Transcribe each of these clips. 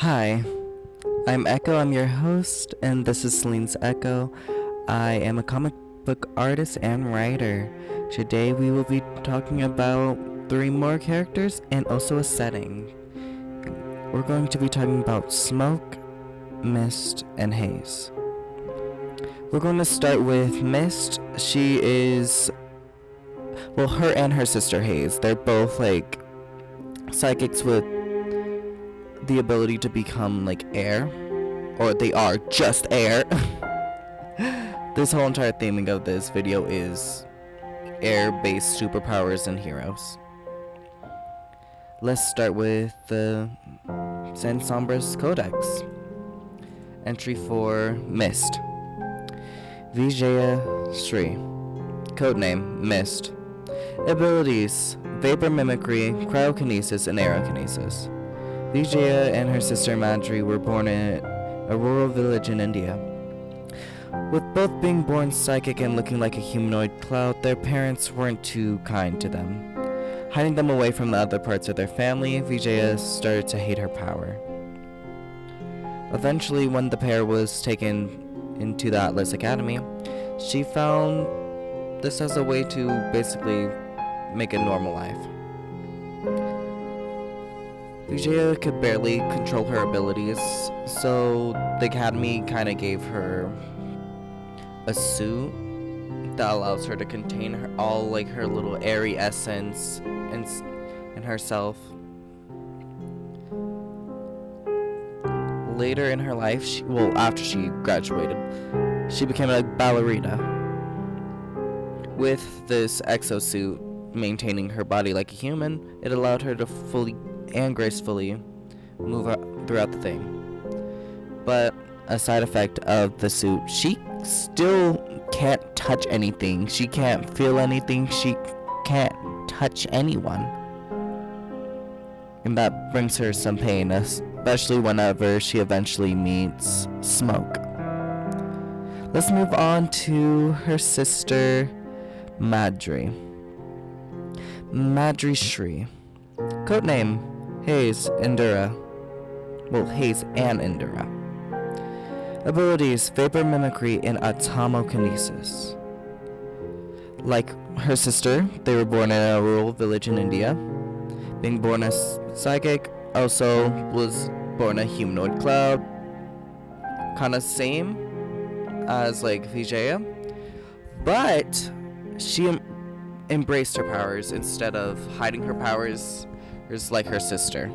Hi, I'm Echo. I'm your host, and this is Celine's Echo. I am a comic book artist and writer. Today we will be talking about 3 more characters and also a setting. We're going to be talking about smoke, mist, and haze. We're going to start with Mist. She is, her and her sister Haze, they're both psychics with the ability to become air, or they are just air. This whole entire theming of this video is air-based superpowers and heroes. Let's start with the San Sombras Codex. Entry for Mist. Vijaya Sri. Codename Mist. Abilities: vapor mimicry, cryokinesis, and aerokinesis. Vijaya and her sister Madri were born in a rural village in India. With both being born psychic and looking like a humanoid cloud, their parents weren't too kind to them. Hiding them away from the other parts of their family, Vijaya started to hate her power. Eventually, when the pair was taken into the Atlas Academy, she found this as a way to basically make a normal life. Vijaya could barely control her abilities, so the Academy kind of gave her a suit that allows her to contain all her little airy essence and herself. Later in her life, after she graduated, she became a ballerina. With this exosuit maintaining her body like a human, it allowed her to fully and gracefully move throughout the thing. But a side effect of the suit, she still can't touch anything. She can't feel anything. She can't touch anyone. And that brings her some pain, especially whenever she eventually meets Smoke. Let's move on to her sister, Madri. Madri Shri. Codename Haze Indira. Haze and Indira. Abilities: vapor mimicry and atomokinesis. Like her sister, they were born in a rural village in India. Being born as psychic, also was born a humanoid cloud. Kinda same as Vijaya, but she embraced her powers instead of hiding her powers like her sister.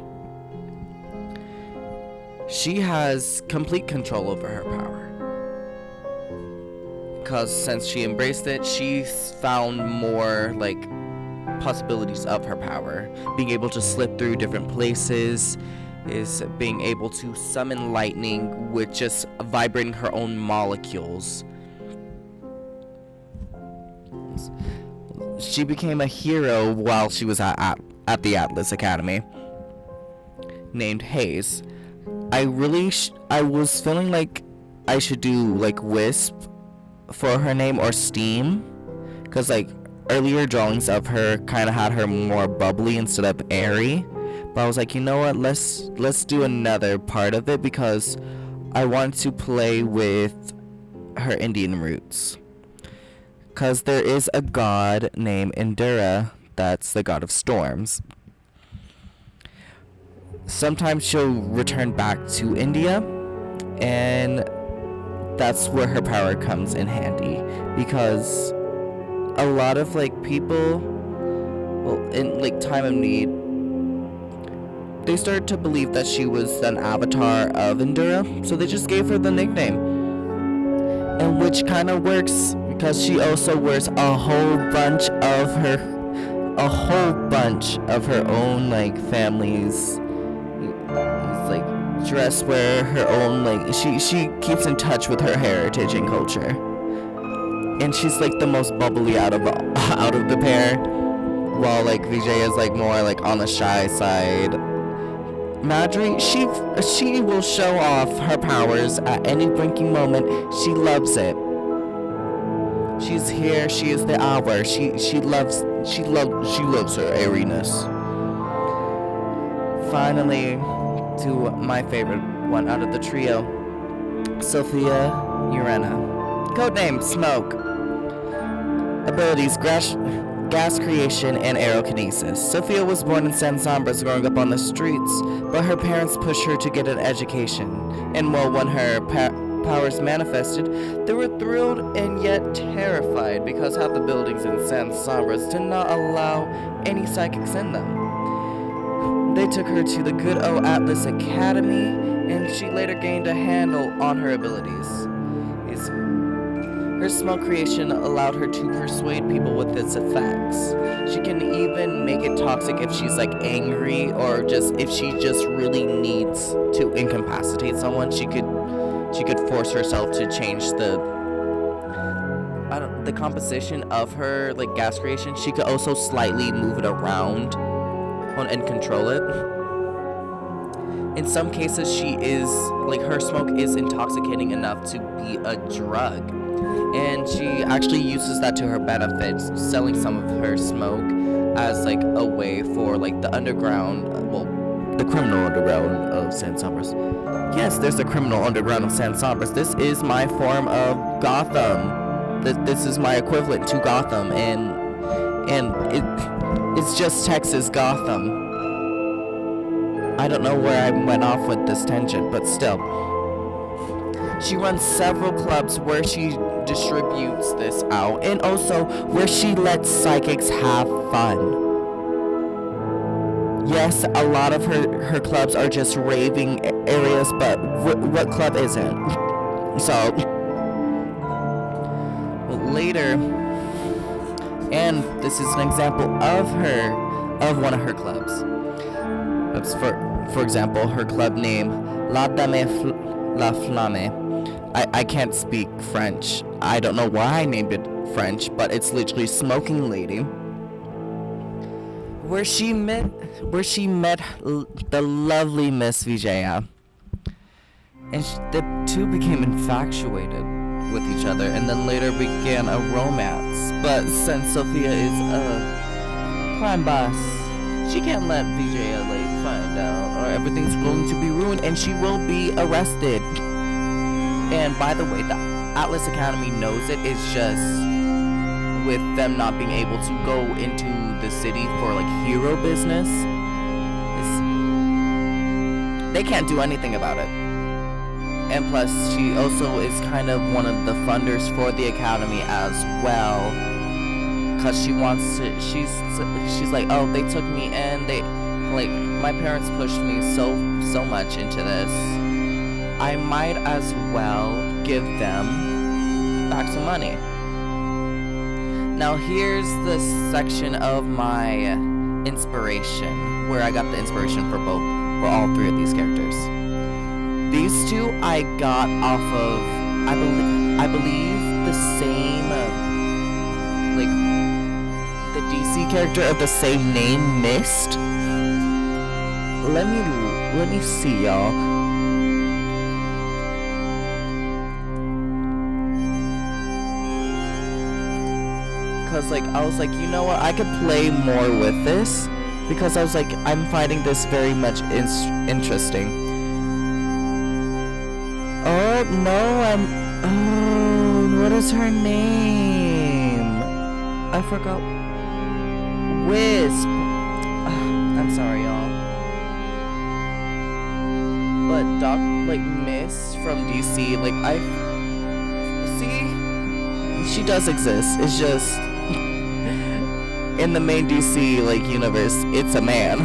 She has complete control over her power, because since she embraced it, she's found more possibilities of her power. Being able to slip through different places, is being able to summon lightning with just vibrating her own molecules. She became a hero while she was at the Atlas Academy, named Haze. I was feeling like I should do Wisp for her name, or Steam, because earlier drawings of her kind of had her more bubbly instead of airy. But I was like, you know what, let's do another part of it, because I want to play with her Indian roots. Because there is a god named Indira that's the god of storms. Sometimes she'll return back to India, and that's where her power comes in handy, because a lot of people, in time of need, they started to believe that she was an avatar of Indira, so they just gave her the nickname, and which kind of works, because she also wears a whole bunch of her own family's dress, where her own she keeps in touch with her heritage and culture, and she's the most bubbly out of the pair, while Vijay is more on the shy side. Madri, she will show off her powers at any blinking moment. She loves it. She's here. She is the hour. She loves her airiness. Finally, to my favorite one out of the trio, Sophia Urena. Codename Smoke. Abilities: gas creation and aerokinesis. Sophia was born in San Sombras, growing up on the streets, but her parents pushed her to get an education. And when her powers manifested, they were thrilled and yet terrified because half the buildings in San Sombras did not allow any psychics in them. They took her to the good old Atlas Academy, and she later gained a handle on her abilities. Her smoke creation allowed her to persuade people with its effects. She can even make it toxic if she's like angry, or just if she just really needs to incapacitate someone. She could force herself to change the composition of her like gas creation. She could also slightly move it around and control it. In some cases, her smoke is intoxicating enough to be a drug, and she actually uses that to her benefit, selling some of her smoke as like a way for like the criminal underground of San Sombras. Yes, there's the criminal underground of San Sombras. This is my form of Gotham. This is my equivalent to Gotham, and it's just Texas Gotham. I don't know where I went off with this tangent, but still. She runs several clubs where she distributes this out, and also where she lets psychics have fun. Yes, a lot of her clubs are just raving areas, but what club isn't? So, later, and this is an example of one of her clubs. That's for example, her club name, La Dame La Flamme. I can't speak French. I don't know why I named it French, but it's literally Smoking Lady. Where she met the lovely Miss Vijaya. And the two became infatuated with each other, and then later began a romance. But since Sophia is a crime boss, she can't let Vijaya find out, or everything's going to be ruined, and she will be arrested. And by the way, the Atlas Academy knows it. It's just with them not being able to go into the city for like hero business, they can't do anything about it. And plus, she also is kind of one of the funders for the academy as well, because she wants to. She's like, oh, they took me in. My parents pushed me so much into this. I might as well give them back some money. Now here's the section of my inspiration, where I got the inspiration for all three of these characters. These two I got off of, I believe the same, the DC character of the same name, Mist. Let me see, y'all. Because I was like, you know what, I could play more with this, because I was like, I'm finding this very much interesting. Oh no, what is her name? I forgot. Wisp. I'm sorry, y'all. But Miss from DC, she does exist. It's just in the main DC universe, it's a man.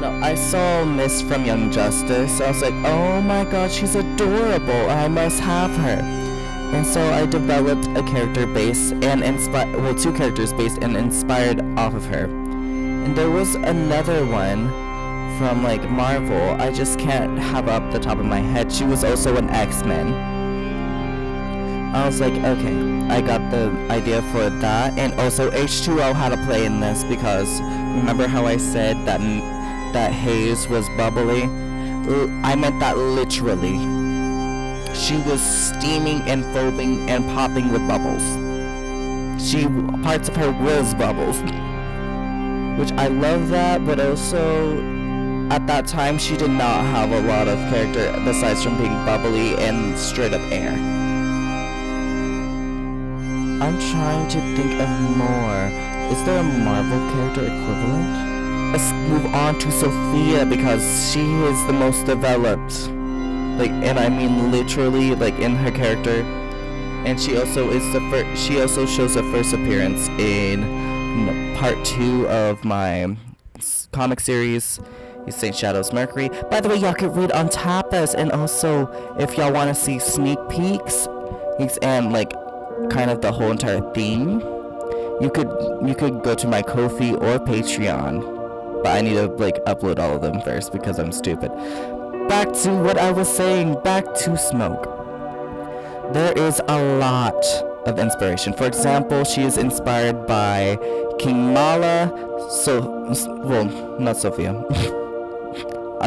No, I saw Miss from Young Justice, so I was like, oh my god, she's adorable. I must have her. And so I developed a character base and two characters based and inspired off of her. And there was another one from Marvel. I just can't have up the top of my head. She was also an X-Men. I was like, okay, I got the idea for that. And also H2O had to play in this, because remember how I said that haze was bubbly? I meant that literally. She was steaming and foaming and popping with bubbles. Parts of her was bubbles. Which I love that, but also at that time she did not have a lot of character besides from being bubbly and straight up air. I'm trying to think of more. Is there a Marvel character equivalent? Let's move on to Sophia because she is the most developed. Like, and I mean literally, like in her character. And she also is the first. She also shows her first appearance in part 2 of my comic series, Saint Shadow's Mercury. By the way, y'all could read on Tapas, and also if y'all want to see sneak peeks and like kind of the whole entire theme, you could go to my Kofi or Patreon, but I need to like upload all of them first because I'm stupid. Back to what I was saying, back to smoke. There is a lot of inspiration. For example, she is inspired by King Mala, well, not Sophia.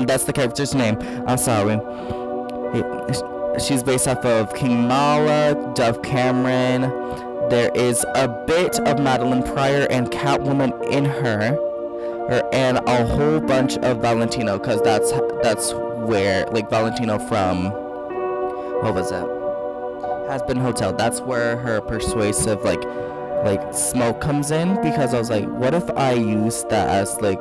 That's the character's name. I'm sorry. She's based off of King Mala, Dove Cameron. There is a bit of Madeline Pryor and Catwoman in her and a whole bunch of Valentino, because that's where, like, Valentino from, what was it? Has Been Hotel. That's where her persuasive like smoke comes in, because I was like, what if I use that as like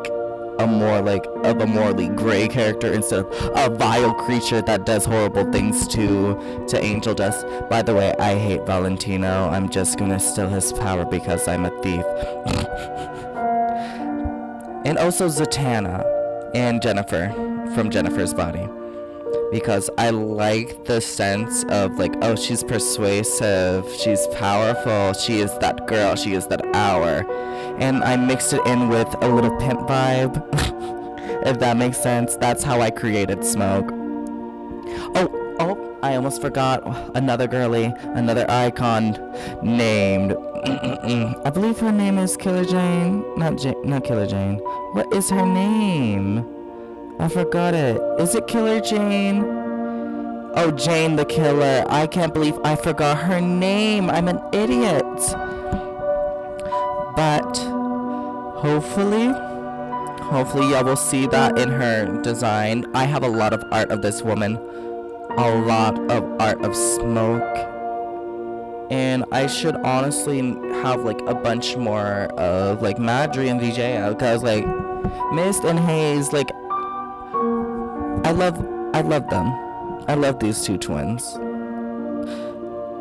a more like of a morally gray character instead of a vile creature that does horrible things to angel dust. By the way, I hate Valentino. I'm just gonna steal his power because I'm a thief. And also Zatanna and Jennifer from Jennifer's Body, because I like the sense of like, oh, she's persuasive, she's powerful, she is that girl, she is that hour, and I mixed it in with a little pimp vibe. If that makes sense. That's how I created Smoke. Oh, I almost forgot another girly, another icon named I believe her name is Killer Jane. Not Killer Jane. What is her name? I forgot it. Is it Killer Jane? Oh, Jane the Killer. I can't believe I forgot her name. I'm an idiot. But hopefully y'all will see that in her design. I have a lot of art of this woman. A lot of art of Smoke. And I should honestly have like a bunch more of like Madry and VJ, because like Mist and Haze, like I love them. I love these two twins.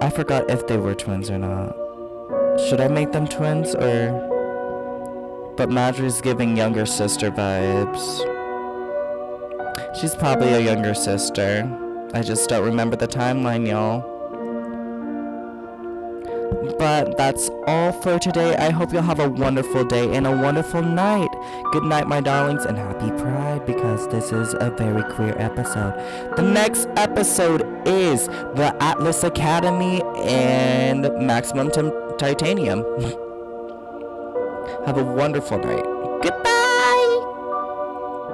I forgot if they were twins or not. Should I make them twins or? But Madry's giving younger sister vibes. She's probably a younger sister. I just don't remember the timeline, y'all. But that's all for today. I hope you'll have a wonderful day and a wonderful night. Good night, my darlings, and happy Pride, because this is a very queer episode. The next episode is the Atlas Academy and Maximum Titanium. Have a wonderful night. Goodbye.